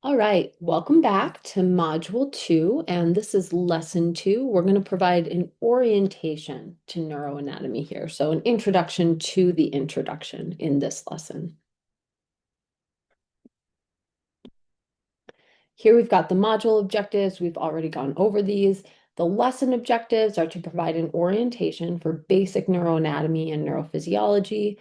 All right, welcome back to Module 2, and this is Lesson 2. We're going to provide an orientation to neuroanatomy here, so an introduction to the introduction in this lesson. Here we've got the module objectives. We've already gone over these. The lesson objectives are to provide an orientation for basic neuroanatomy and neurophysiology,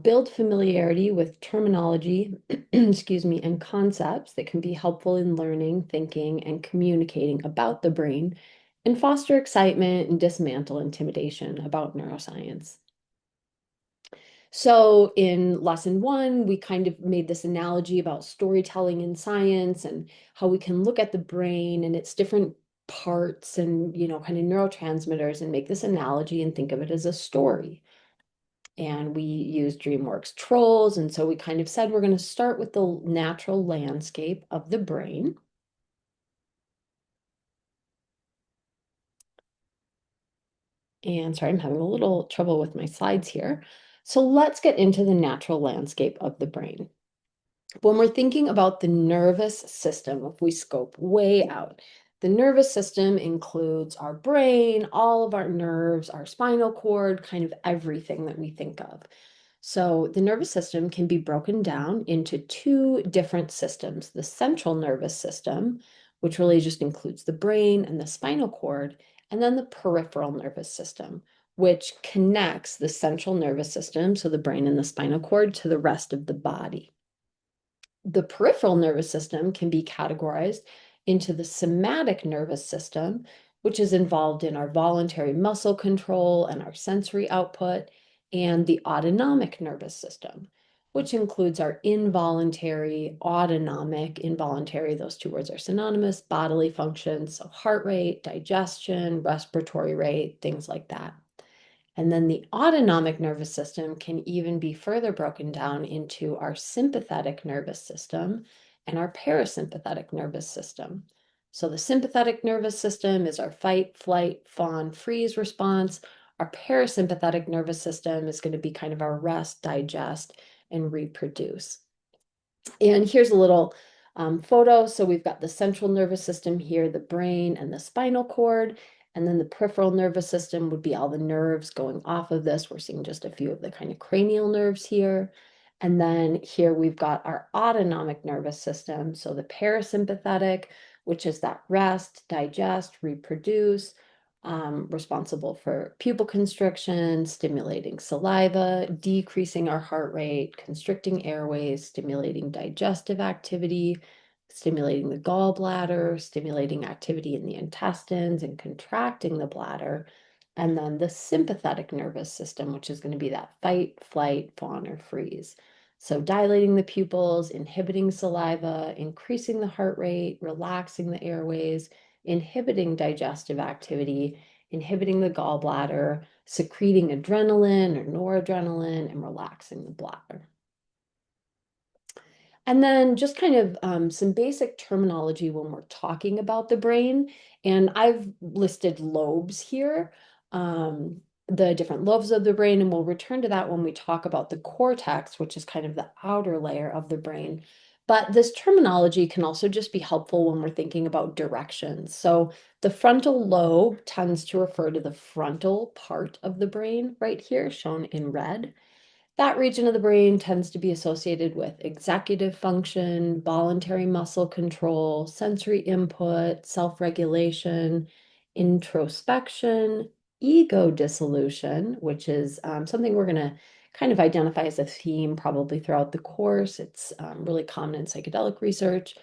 build familiarity with terminology, excuse me, and concepts that can be helpful in learning, thinking, and communicating about the brain, and foster excitement and dismantle intimidation about neuroscience. So in lesson 1, we kind of made this analogy about storytelling in science and how we can look at the brain and its different parts and, kind of neurotransmitters and make this analogy and think of it as a story. And we used DreamWorks trolls. And so we kind of said we're going to start with the natural landscape of the brain. And sorry, I'm having a little trouble with my slides here. So let's get into the natural landscape of the brain. When we're thinking about the nervous system, if we scope way out, the nervous system includes our brain, all of our nerves, our spinal cord, kind of everything that we think of. So the nervous system can be broken down into two different systems, the central nervous system, which really just includes the brain and the spinal cord, and then the peripheral nervous system, which connects the central nervous system, so the brain and the spinal cord, to the rest of the body. The peripheral nervous system can be categorized into the somatic nervous system, which is involved in our voluntary muscle control and our sensory output, and the autonomic nervous system, which includes our involuntary, autonomic, involuntary, those two words are synonymous, bodily functions, so heart rate, digestion, respiratory rate, things like that. And then the autonomic nervous system can even be further broken down into our sympathetic nervous system and our parasympathetic nervous system. So the sympathetic nervous system is our fight, flight, fawn, freeze response. Our parasympathetic nervous system is going to be kind of our rest, digest, and reproduce. And here's a little photo. So we've got the central nervous system here, the brain and the spinal cord. And then the peripheral nervous system would be all the nerves going off of this. We're seeing just a few of the kind of cranial nerves here. And then here we've got our autonomic nervous system. So the parasympathetic, which is that rest, digest, reproduce, responsible for pupil constriction, stimulating saliva, decreasing our heart rate, constricting airways, stimulating digestive activity, stimulating the gallbladder, stimulating activity in the intestines, and contracting the bladder. And then the sympathetic nervous system, which is going to be that fight, flight, fawn, or freeze. So dilating the pupils, inhibiting saliva, increasing the heart rate, relaxing the airways, inhibiting digestive activity, inhibiting the gallbladder, secreting adrenaline or noradrenaline, and relaxing the bladder. And then just kind of some basic terminology when we're talking about the brain. And I've listed lobes here, the different lobes of the brain, and we'll return to that when we talk about the cortex, which is kind of the outer layer of the brain. But this terminology can also just be helpful when we're thinking about directions. So the frontal lobe tends to refer to the frontal part of the brain right here, shown in red. That region of the brain tends to be associated with executive function, voluntary muscle control, sensory input, self-regulation, introspection, ego dissolution, which is something we're going to kind of identify as a theme probably throughout the course. It's really common in psychedelic research.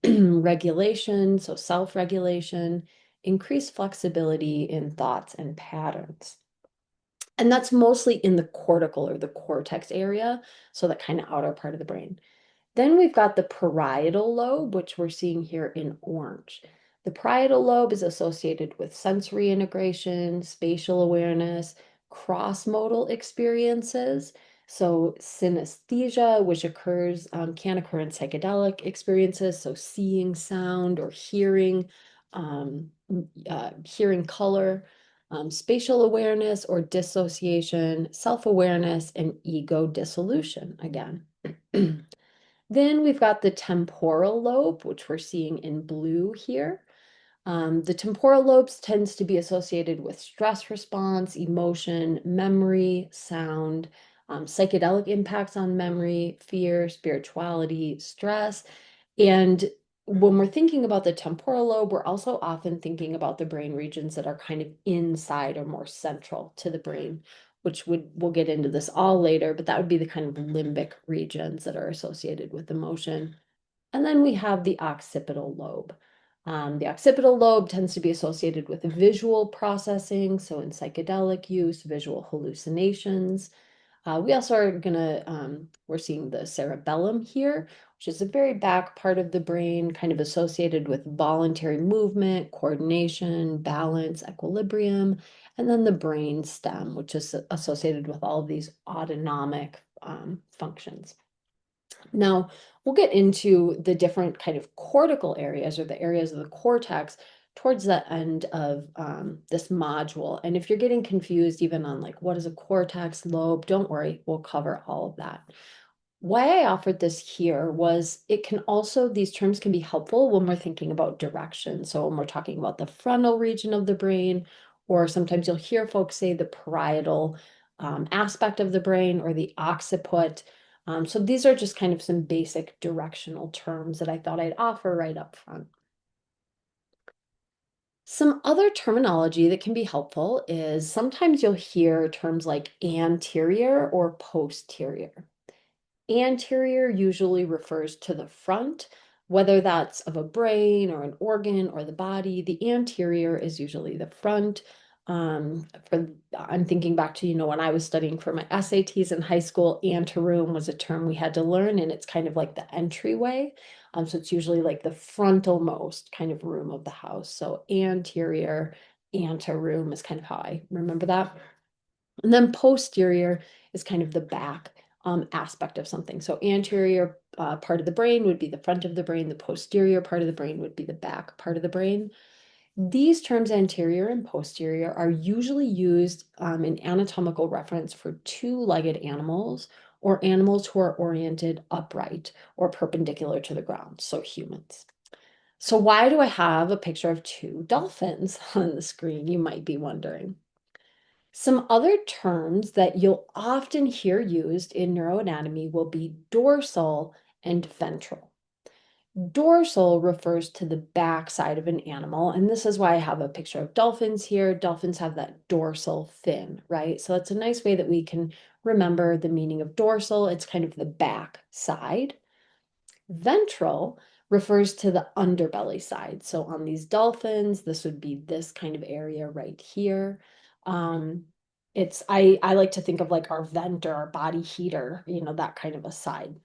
Regulation, so self-regulation, increased flexibility in thoughts and patterns. And that's mostly in the cortical or the cortex area, so that kind of outer part of the brain. Then we've got the parietal lobe, which we're seeing here in orange. The parietal lobe is associated with sensory integration, spatial awareness, cross-modal experiences. So synesthesia, which can occur in psychedelic experiences, so seeing sound or hearing color, spatial awareness or dissociation, self-awareness, and ego dissolution again. Then we've got the temporal lobe, which we're seeing in blue here. The temporal lobes tends to be associated with stress response, emotion, memory, sound, psychedelic impacts on memory, fear, spirituality, stress. And when we're thinking about the temporal lobe, we're also often thinking about the brain regions that are kind of inside or more central to the brain, which we'll get into this all later, but that would be the kind of limbic regions that are associated with emotion. And then we have the occipital lobe. The occipital lobe tends to be associated with visual processing, so in psychedelic use, visual hallucinations. We also are we're seeing the cerebellum here, which is the very back part of the brain, kind of associated with voluntary movement, coordination, balance, equilibrium, and then the brain stem, which is associated with all of these autonomic functions. Now, we'll get into the different kind of cortical areas or the areas of the cortex towards the end of this module. And if you're getting confused even on like what is a cortex lobe, don't worry, we'll cover all of that. Why I offered this here was it can also, these terms can be helpful when we're thinking about direction. So when we're talking about the frontal region of the brain, or sometimes you'll hear folks say the parietal aspect of the brain or the occiput. So these are just kind of some basic directional terms that I thought I'd offer right up front. Some other terminology that can be helpful is sometimes you'll hear terms like anterior or posterior. Anterior usually refers to the front, whether that's of a brain or an organ or the body. The anterior is usually the front. I'm thinking back to, when I was studying for my SATs in high school, anteroom was a term we had to learn, and it's kind of like the entryway. So it's usually like the frontalmost kind of room of the house. So anterior, anteroom is kind of how I remember that. And then posterior is kind of the back aspect of something. So anterior part of the brain would be the front of the brain. The posterior part of the brain would be the back part of the brain. These terms, anterior and posterior, are usually used in anatomical reference for two-legged animals or animals who are oriented upright or perpendicular to the ground, so humans. So why do I have a picture of two dolphins on the screen, you might be wondering. Some other terms that you'll often hear used in neuroanatomy will be dorsal and ventral. Dorsal refers to the back side of an animal, and this is why I have a picture of dolphins here. Dolphins have that dorsal fin, right? So that's a nice way that we can remember the meaning of dorsal. It's kind of the back side. Ventral refers to the underbelly side. So on these dolphins, this would be this kind of area right here. I like to think of like our vent or our body heater, that kind of a side.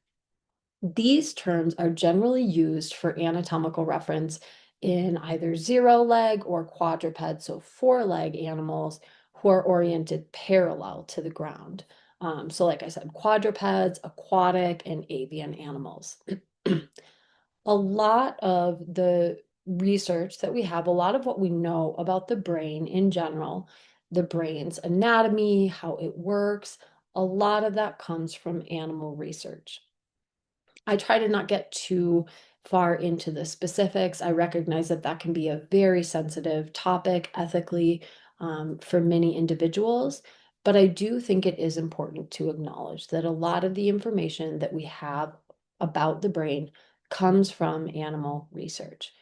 These terms are generally used for anatomical reference in either zero leg or quadruped, so four-leg animals who are oriented parallel to the ground. So like I said, quadrupeds, aquatic, and avian animals. A lot of the research that we have, a lot of what we know about the brain in general, the brain's anatomy, how it works, a lot of that comes from animal research. I try to not get too far into the specifics. I recognize that that can be a very sensitive topic ethically for many individuals, but I do think it is important to acknowledge that a lot of the information that we have about the brain comes from animal research.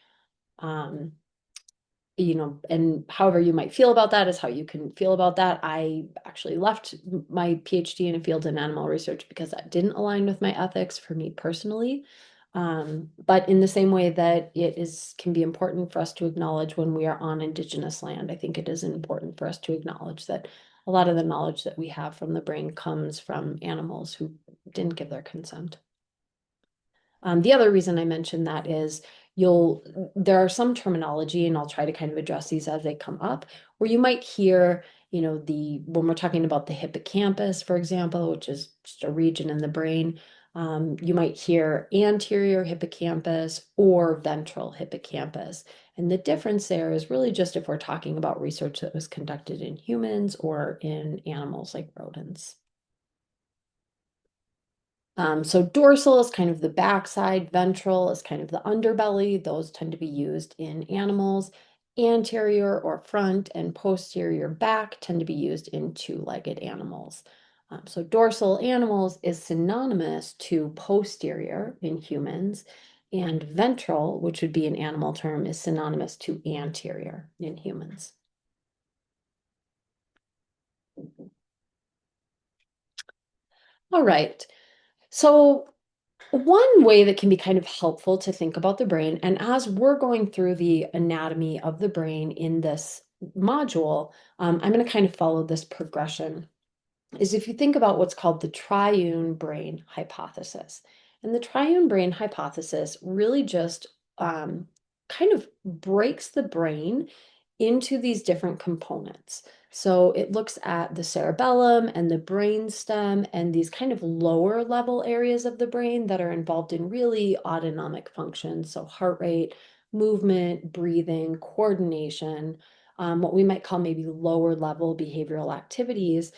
Um, and however you might feel about that is how you can feel about that. I actually left my PhD in a field in animal research because that didn't align with my ethics for me personally. But in the same way that can be important for us to acknowledge when we are on indigenous land, I think it is important for us to acknowledge that a lot of the knowledge that we have from the brain comes from animals who didn't give their consent. The other reason I mentioned that is there are some terminology, and I'll try to kind of address these as they come up, where you might hear, when we're talking about the hippocampus, for example, which is just a region in the brain, you might hear anterior hippocampus or ventral hippocampus. And the difference there is really just if we're talking about research that was conducted in humans or in animals like rodents. So dorsal is kind of the backside, ventral is kind of the underbelly. Those tend to be used in animals. Anterior or front and posterior back tend to be used in two-legged animals. So dorsal animals is synonymous to posterior in humans, and ventral, which would be an animal term, is synonymous to anterior in humans. All right. So one way that can be kind of helpful to think about the brain, and as we're going through the anatomy of the brain in this module, I'm going to kind of follow this progression, is if you think about what's called the triune brain hypothesis. And the triune brain hypothesis really just kind of breaks the brain into these different components. So it looks at the cerebellum and the brainstem and these kind of lower level areas of the brain that are involved in really autonomic functions. So heart rate, movement, breathing, coordination, what we might call maybe lower level behavioral activities.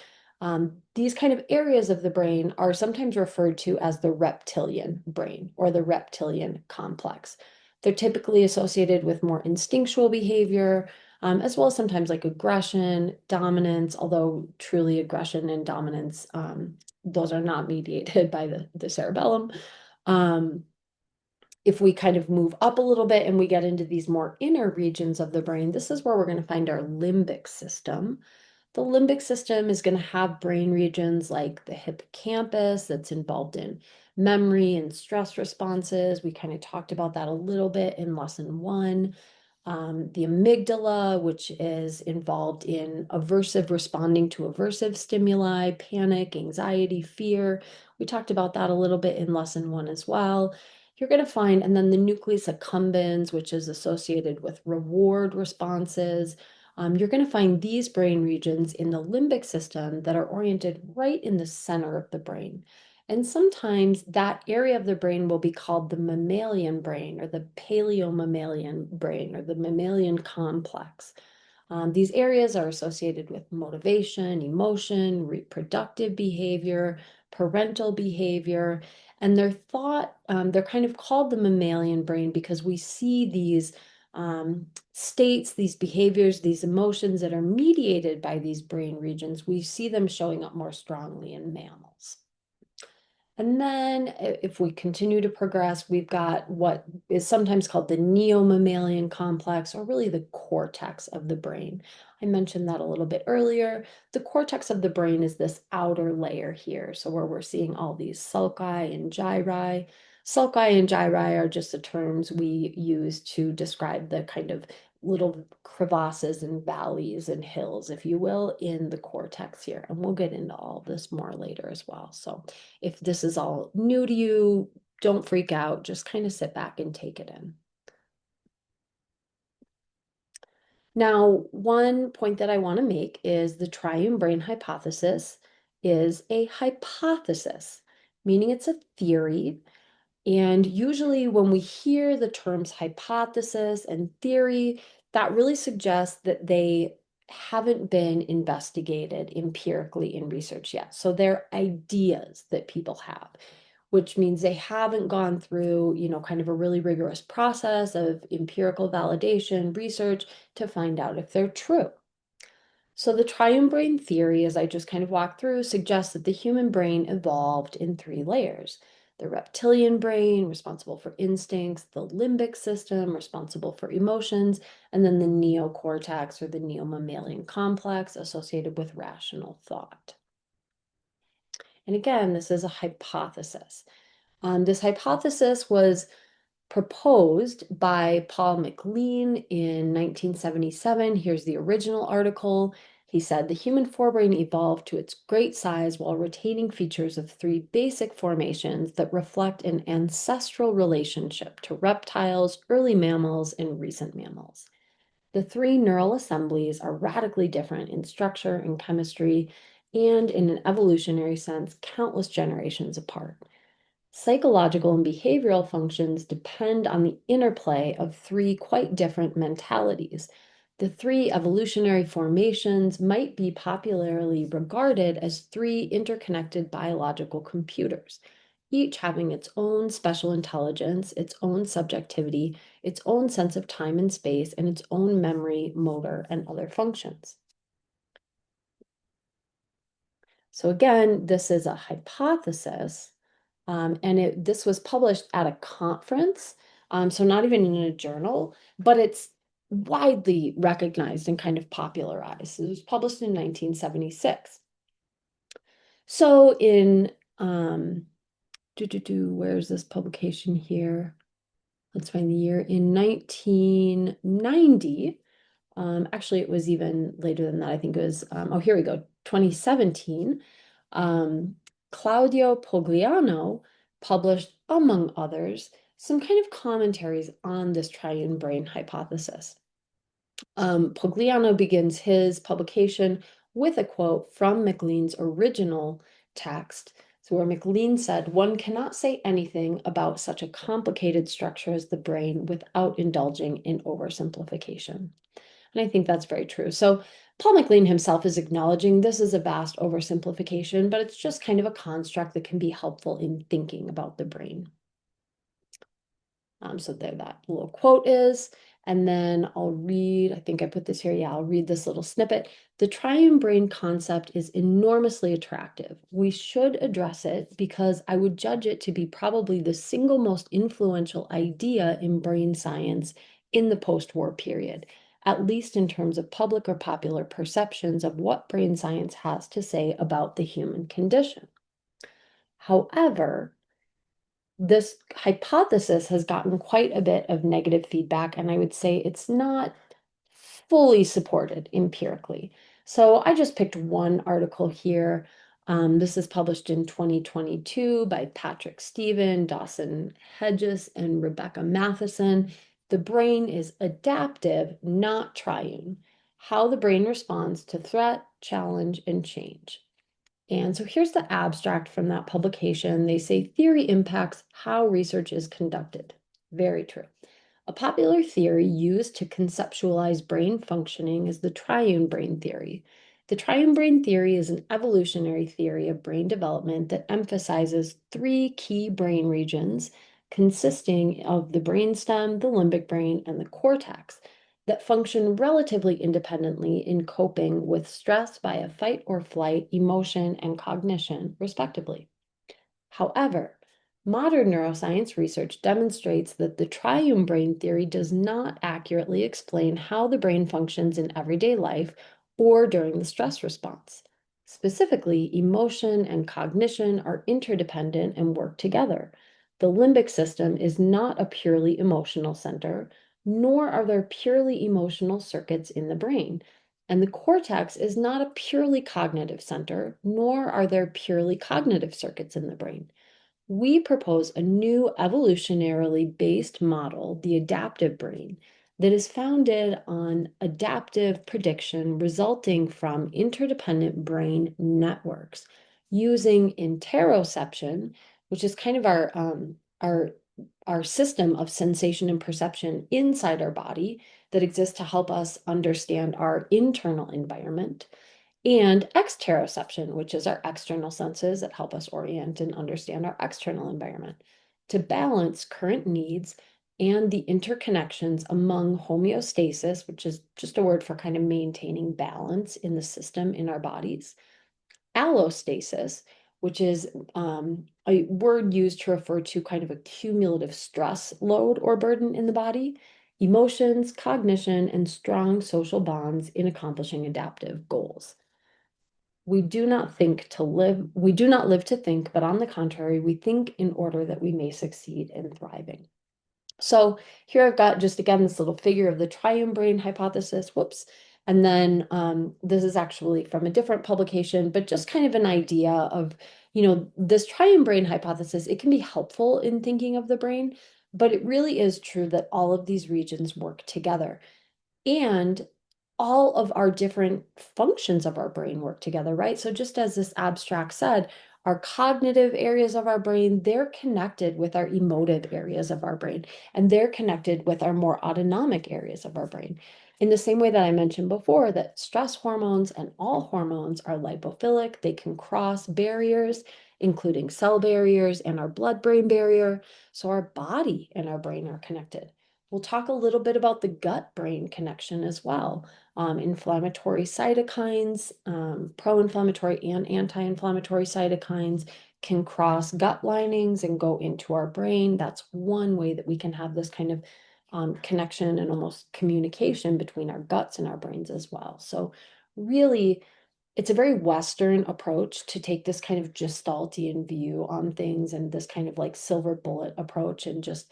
These kind of areas of the brain are sometimes referred to as the reptilian brain or the reptilian complex. They're typically associated with more instinctual behavior, as well as sometimes like aggression, dominance, although truly aggression and dominance, those are not mediated by the cerebellum. If we kind of move up a little bit and we get into these more inner regions of the brain, this is where we're going to find our limbic system. The limbic system is going to have brain regions like the hippocampus that's involved in memory and stress responses. We kind of talked about that a little bit in lesson one. The amygdala, which is involved in aversive responding to aversive stimuli, panic, anxiety, fear. We talked about that a little bit in lesson one as well. You're going to find, and then the nucleus accumbens, which is associated with reward responses. You're going to find these brain regions in the limbic system that are oriented right in the center of the brain. And sometimes that area of the brain will be called the mammalian brain or the paleomammalian brain or the mammalian complex. These areas are associated with motivation, emotion, reproductive behavior, parental behavior, and they're kind of called the mammalian brain because we see these states, these behaviors, these emotions that are mediated by these brain regions. We see them showing up more strongly in mammals. And then if we continue to progress, we've got what is sometimes called the neomammalian complex, or really the cortex of the brain. I mentioned that a little bit earlier. The cortex of the brain is this outer layer here. So where we're seeing all these sulci and gyri. Sulci and gyri are just the terms we use to describe the kind of little crevasses and valleys and hills, if you will, in the cortex here. And we'll get into all this more later as well. So if this is all new to you, don't freak out. Just kind of sit back and take it in. Now, one point that I want to make is the triune brain hypothesis is a hypothesis, meaning it's a theory. And usually when we hear the terms hypothesis and theory, that really suggests that they haven't been investigated empirically in research yet. So they're ideas that people have, which means they haven't gone through, kind of a really rigorous process of empirical validation, research to find out if they're true. So the triune brain theory, as I just kind of walked through, suggests that the human brain evolved in three layers. The reptilian brain, responsible for instincts, the limbic system, responsible for emotions, and then the neocortex or the neomammalian complex associated with rational thought. And again, this is a hypothesis. This hypothesis was proposed by Paul MacLean in 1977. Here's the original article. He said the human forebrain evolved to its great size while retaining features of three basic formations that reflect an ancestral relationship to reptiles, early mammals, and recent mammals. The three neural assemblies are radically different in structure and chemistry, and in an evolutionary sense, countless generations apart. Psychological and behavioral functions depend on the interplay of three quite different mentalities. The three evolutionary formations might be popularly regarded as three interconnected biological computers. each having its own special intelligence, its own subjectivity, its own sense of time and space, and its own memory, motor, and other functions. So again, this is a hypothesis, and this was published at a conference, so not even in a journal, but it's widely recognized and kind of popularized. It was published in 1976. So where's this publication here? Let's find the year. In 1990, actually, it was even later than that. I think it was, oh, here we go, 2017. Claudio Pogliano published, among others, some kind of commentaries on this triune brain hypothesis. Pogliano begins his publication with a quote from MacLean's original text, so where MacLean said, "One cannot say anything about such a complicated structure as the brain without indulging in oversimplification." And I think that's very true. So Paul MacLean himself is acknowledging this is a vast oversimplification, but it's just kind of a construct that can be helpful in thinking about the brain. So there that little quote is, and then I'll read, I think I put this here, yeah, I'll read this little snippet. "The triune brain concept is enormously attractive. We should address it because I would judge it to be probably the single most influential idea in brain science in the post-war period, at least in terms of public or popular perceptions of what brain science has to say about the human condition. However, this hypothesis has gotten quite a bit of negative feedback, and I would say it's not fully supported empirically." So I just picked one article here. This is published in 2022 by Patrick Stephen, Dawson Hedges, and Rebecca Matheson. "The brain is adaptive, not triune. How the brain responds to threat, challenge, and change." And so here's the abstract from that publication. They say theory impacts how research is conducted. Very true. "A popular theory used to conceptualize brain functioning is the triune brain theory. The triune brain theory is an evolutionary theory of brain development that emphasizes three key brain regions consisting of the brainstem, the limbic brain, and the cortex that function relatively independently in coping with stress by a fight or flight emotion and cognition, respectively. However, modern neuroscience research demonstrates that the triune brain theory does not accurately explain how the brain functions in everyday life or during the stress response. Specifically, emotion and cognition are interdependent and work together. The limbic system is not a purely emotional center, nor are there purely emotional circuits in the brain. And the cortex is not a purely cognitive center, nor are there purely cognitive circuits in the brain. We propose a new evolutionarily based model, the adaptive brain, that is founded on adaptive prediction resulting from interdependent brain networks using interoception, which is kind of our system of sensation and perception inside our body that exists to help us understand our internal environment, and exteroception, which is our external senses that help us orient and understand our external environment, to balance current needs and the interconnections among homeostasis, which is just a word for kind of maintaining balance in the system in our bodies, allostasis, which is a word used to refer to kind of a cumulative stress load or burden in the body, emotions, cognition, and strong social bonds in accomplishing adaptive goals. We do not live to think, but on the contrary, we think in order that we may succeed in thriving. So here I've got just again this little figure of the triune brain hypothesis. Whoops. And then this is actually from a different publication, but just kind of an idea of, this triune brain hypothesis. It can be helpful in thinking of the brain, but it really is true that all of these regions work together. And all of our different functions of our brain work together, right? So just as this abstract said, our cognitive areas of our brain, they're connected with our emotive areas of our brain, and they're connected with our more autonomic areas of our brain. In the same way that I mentioned before, that stress hormones and all hormones are lipophilic, they can cross barriers. including cell barriers and our blood-brain barrier. So our body and our brain are connected. We'll talk a little bit about the gut-brain connection as well. Inflammatory cytokines, pro-inflammatory and anti-inflammatory cytokines can cross gut linings and go into our brain. That's one way that we can have this kind of connection and almost communication between our guts and our brains as well. So really, it's a very Western approach to take this kind of Gestaltian view on things and this kind of like silver bullet approach and just,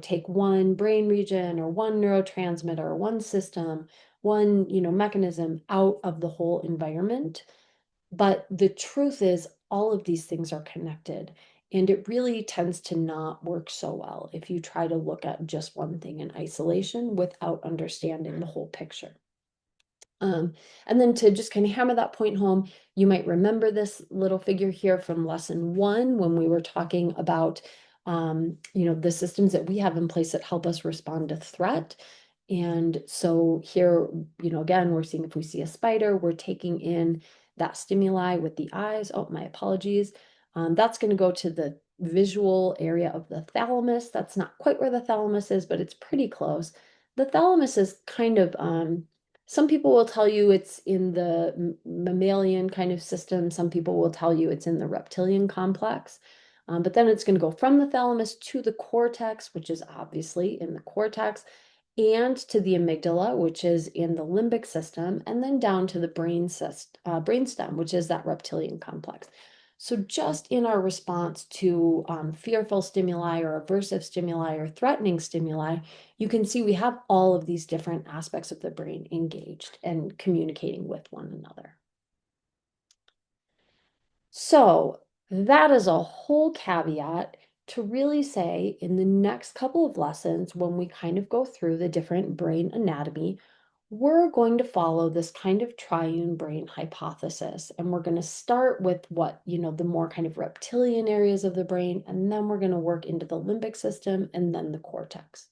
take one brain region or one neurotransmitter or one system, one, mechanism out of the whole environment. But the truth is, all of these things are connected. And it really tends to not work so well if you try to look at just one thing in isolation without understanding the whole picture. And then to just kind of hammer that point home, you might remember this little figure here from lesson 1 when we were talking about, the systems that we have in place that help us respond to threat. And so here, again, we're seeing if we see a spider, we're taking in that stimuli with the eyes. Oh, my apologies. That's going to go to the visual area of the thalamus. That's not quite where the thalamus is, but it's pretty close. The thalamus is kind of, some people will tell you it's in the mammalian kind of system. Some people will tell you it's in the reptilian complex. But then it's going to go from the thalamus to the cortex, which is obviously in the cortex, and to the amygdala, which is in the limbic system, and then down to the brainstem, which is that reptilian complex. So just in our response to fearful stimuli or aversive stimuli or threatening stimuli, you can see we have all of these different aspects of the brain engaged and communicating with one another. So that is a whole caveat to really say in the next couple of lessons, when we kind of go through the different brain anatomy, we're going to follow this kind of triune brain hypothesis. And we're going to start with what, the more kind of reptilian areas of the brain, and then we're going to work into the limbic system and then the cortex.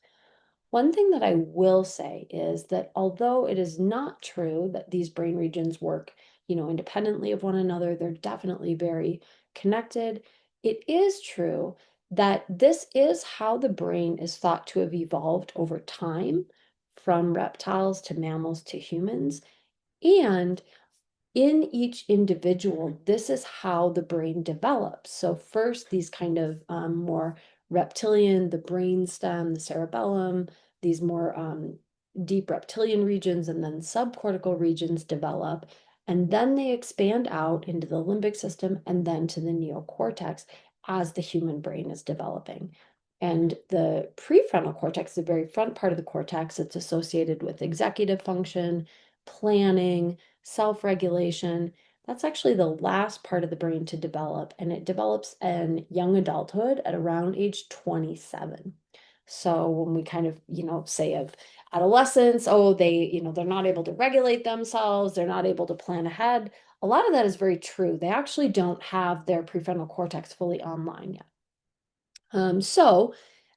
One thing that I will say is that although it is not true that these brain regions work, independently of one another, they're definitely very connected. It is true that this is how the brain is thought to have evolved over time, from reptiles to mammals to humans. And in each individual, this is how the brain develops. So first, these kind of more reptilian, the brainstem, the cerebellum, these more deep reptilian regions and then subcortical regions develop. And then they expand out into the limbic system and then to the neocortex as the human brain is developing. And the prefrontal cortex, the very front part of the cortex, it's associated with executive function, planning, self-regulation. That's actually the last part of the brain to develop, and it develops in young adulthood at around age 27. So when we kind of, say of adolescents, oh, they're not able to regulate themselves, they're not able to plan ahead. A lot of that is very true. They actually don't have their prefrontal cortex fully online yet. So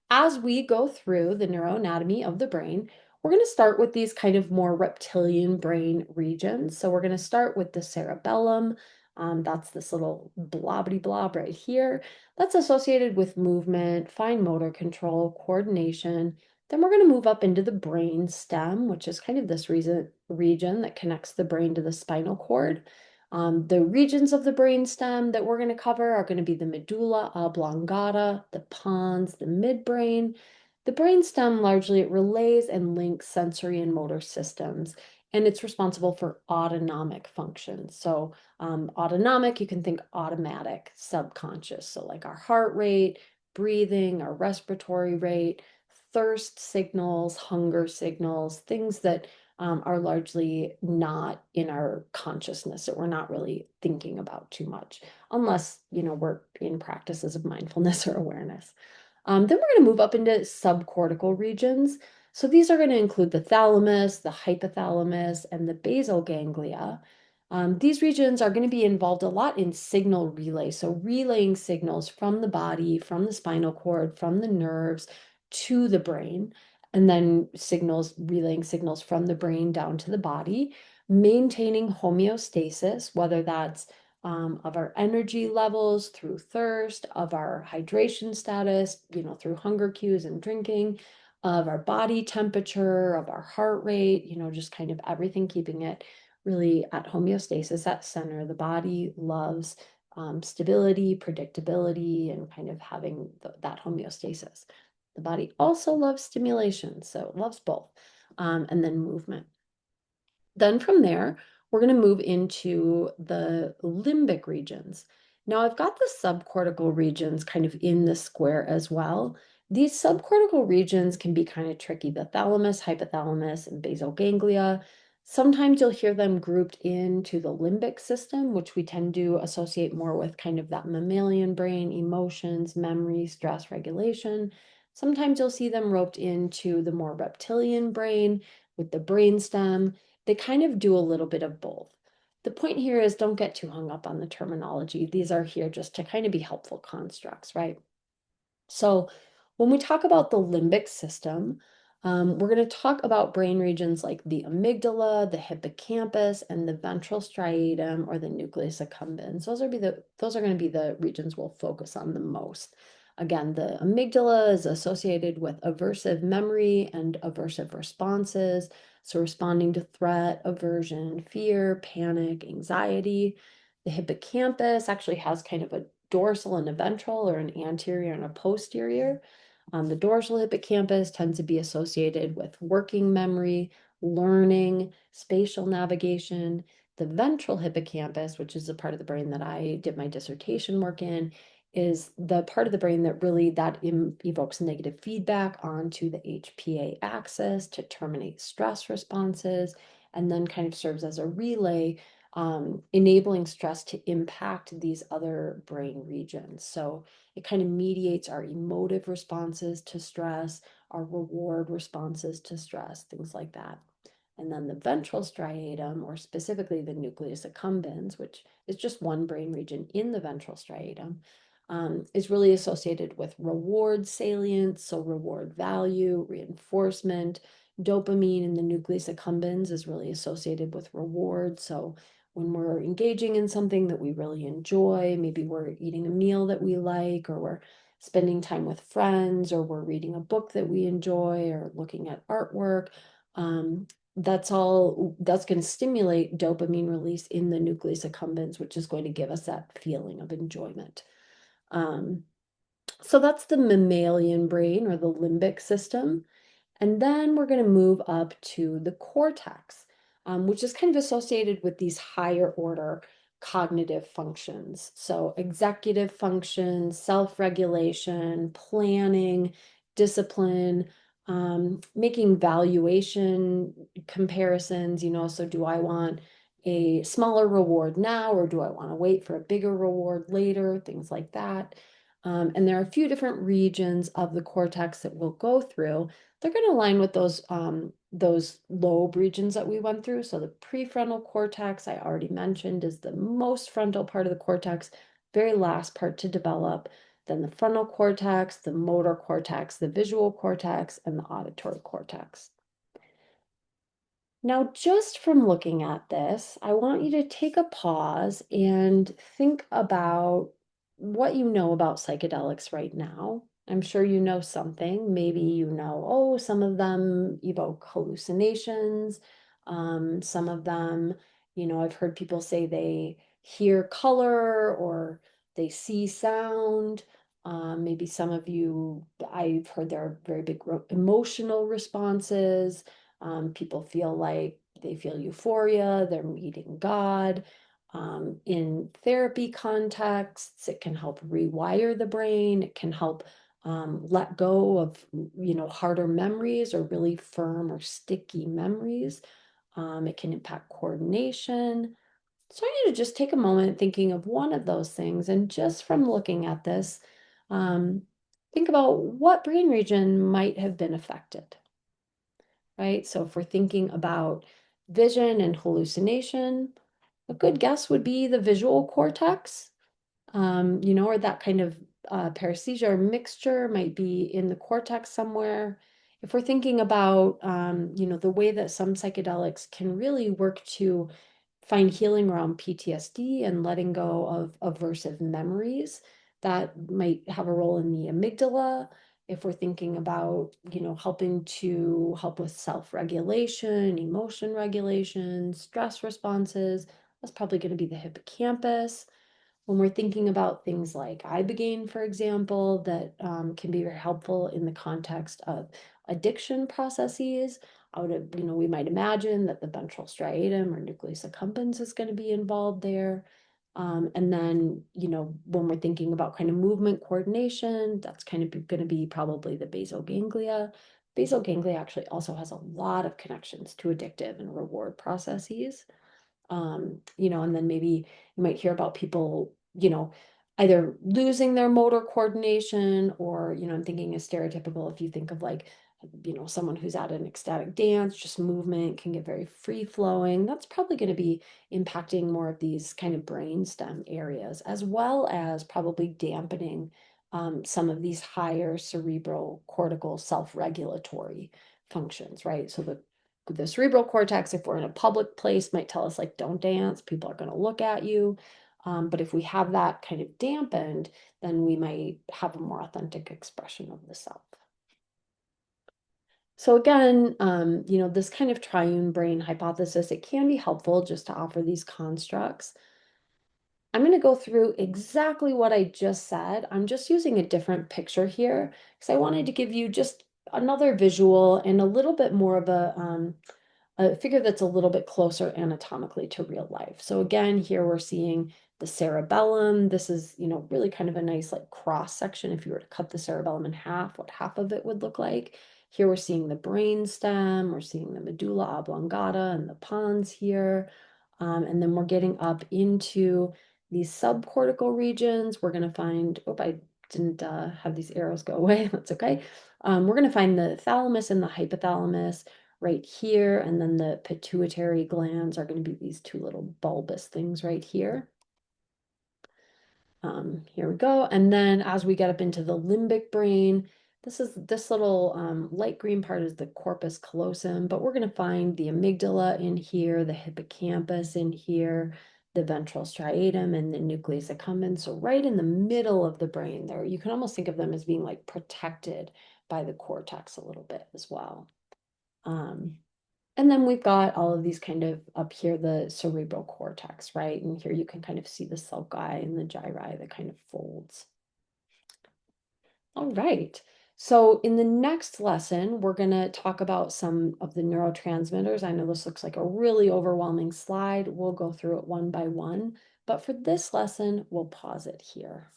as we go through the neuroanatomy of the brain, we're going to start with these kind of more reptilian brain regions. So we're going to start with the cerebellum. That's this little blobbity blob right here. That's associated with movement, fine motor control, coordination. Then we're going to move up into the brain stem, which is kind of this region that connects the brain to the spinal cord. The regions of the brainstem that we're going to cover are going to be the medulla oblongata, the pons, the midbrain. The brainstem largely it relays and links sensory and motor systems, and it's responsible for autonomic functions. So autonomic, you can think automatic, subconscious. So like our heart rate, breathing, our respiratory rate, thirst signals, hunger signals, things that are largely not in our consciousness that we're not really thinking about too much, unless, we're in practices of mindfulness or awareness. Then we're going to move up into subcortical regions. So these are going to include the thalamus, the hypothalamus, and the basal ganglia. These regions are going to be involved a lot in signal relay. So relaying signals from the body, from the spinal cord, from the nerves to the brain, and then relaying signals from the brain down to the body, maintaining homeostasis, whether that's of our energy levels through thirst, of our hydration status, through hunger cues and drinking, of our body temperature, of our heart rate, just kind of everything, keeping it really at homeostasis at center. The body loves stability, predictability, and kind of having that homeostasis. The body also loves stimulation, so it loves both, and then movement. Then from there, we're going to move into the limbic regions. Now I've got the subcortical regions kind of in the square as well. These subcortical regions can be kind of tricky. The thalamus, hypothalamus, and basal ganglia. Sometimes you'll hear them grouped into the limbic system, which we tend to associate more with kind of that mammalian brain, emotions, memory, stress regulation. Sometimes you'll see them roped into the more reptilian brain with the brainstem. They kind of do a little bit of both. The point here is don't get too hung up on the terminology. These are here just to kind of be helpful constructs, right? So when we talk about the limbic system, we're going to talk about brain regions like the amygdala, the hippocampus, and the ventral striatum or the nucleus accumbens. Those are going to be the regions we'll focus on the most. Again, the amygdala is associated with aversive memory and aversive responses. So responding to threat, aversion, fear, panic, anxiety. The hippocampus actually has kind of a dorsal and a ventral, or an anterior and a posterior. The dorsal hippocampus tends to be associated with working memory, learning, spatial navigation. The ventral hippocampus, which is the part of the brain that I did my dissertation work in, is the part of the brain that really evokes negative feedback onto the HPA axis to terminate stress responses, and then kind of serves as a relay, enabling stress to impact these other brain regions. So it kind of mediates our emotive responses to stress, our reward responses to stress, things like that. And then the ventral striatum, or specifically the nucleus accumbens, which is just one brain region in the ventral striatum, is really associated with reward salience, so reward value, reinforcement. Dopamine in the nucleus accumbens is really associated with reward. So when we're engaging in something that we really enjoy, maybe we're eating a meal that we like, or we're spending time with friends, or we're reading a book that we enjoy, or looking at artwork, that's going to stimulate dopamine release in the nucleus accumbens, which is going to give us that feeling of enjoyment. So that's the mammalian brain, or the limbic system. And then we're going to move up to the cortex, which is kind of associated with these higher order cognitive functions. So executive functions, self-regulation, planning, discipline, making valuation comparisons, so do I want a smaller reward now, or do I want to wait for a bigger reward later? Things like that. And there are a few different regions of the cortex that we'll go through. They're going to align with those lobe regions that we went through. So the prefrontal cortex, I already mentioned, is the most frontal part of the cortex, very last part to develop. Then the frontal cortex, the motor cortex, the visual cortex, and the auditory cortex. Now, just from looking at this, I want you to take a pause and think about what you know about psychedelics right now. I'm sure you know something. Maybe you know, oh, some of them evoke hallucinations. Some of them, I've heard people say they hear color or they see sound. Maybe some of you, I've heard there are very big emotional responses. People feel like they feel euphoria, they're meeting God. In therapy contexts, it can help rewire the brain. It can help let go of, harder memories or really firm or sticky memories. It can impact coordination. So I need to just take a moment thinking of one of those things. And just from looking at this, think about what brain region might have been affected, right? So if we're thinking about vision and hallucination, a good guess would be the visual cortex, or that kind of paresthesia or mixture might be in the cortex somewhere. If we're thinking about, the way that some psychedelics can really work to find healing around PTSD and letting go of aversive memories. That might have a role in the amygdala. If we're thinking about, helping to help with self-regulation, emotion regulation, stress responses, that's probably going to be the hippocampus. When we're thinking about things like ibogaine, for example, that can be very helpful in the context of addiction processes, we might imagine that the ventral striatum or nucleus accumbens is going to be involved there. And then, when we're thinking about kind of movement coordination, that's kind of going to be probably the basal ganglia. Basal ganglia actually also has a lot of connections to addictive and reward processes. And then maybe you might hear about people, either losing their motor coordination or, I'm thinking is stereotypical if you think of like, someone who's at an ecstatic dance, just movement can get very free flowing. That's probably going to be impacting more of these kind of brainstem areas, as well as probably dampening some of these higher cerebral cortical self-regulatory functions, right? So the cerebral cortex, if we're in a public place, might tell us like, don't dance, people are going to look at you. But if we have that kind of dampened, then we might have a more authentic expression of the self. So again, this kind of triune brain hypothesis, it can be helpful just to offer these constructs. I'm going to go through exactly what I just said. I'm just using a different picture here because I wanted to give you just another visual and a little bit more of a figure that's a little bit closer anatomically to real life. So again, here we're seeing the cerebellum. This is, really kind of a nice like cross section. If you were to cut the cerebellum in half, what half of it would look like. Here we're seeing the brain stem, we're seeing the medulla oblongata and the pons here. And then we're getting up into these subcortical regions. We're going to find, oh, I didn't have these arrows go away. That's okay. We're going to find the thalamus and the hypothalamus right here, and then the pituitary glands are going to be these two little bulbous things right here. Here we go. And then as we get up into the limbic brain, this little light green part is the corpus callosum, but we're going to find the amygdala in here, the hippocampus in here, the ventral striatum, and the nucleus accumbens. So right in the middle of the brain there, you can almost think of them as being like protected by the cortex a little bit as well. And then we've got all of these kind of up here, the cerebral cortex, right? And here you can kind of see the sulci and the gyri that kind of folds. All right. So in the next lesson, we're going to talk about some of the neurotransmitters. I know this looks like a really overwhelming slide. We'll go through it one by one. But for this lesson, we'll pause it here.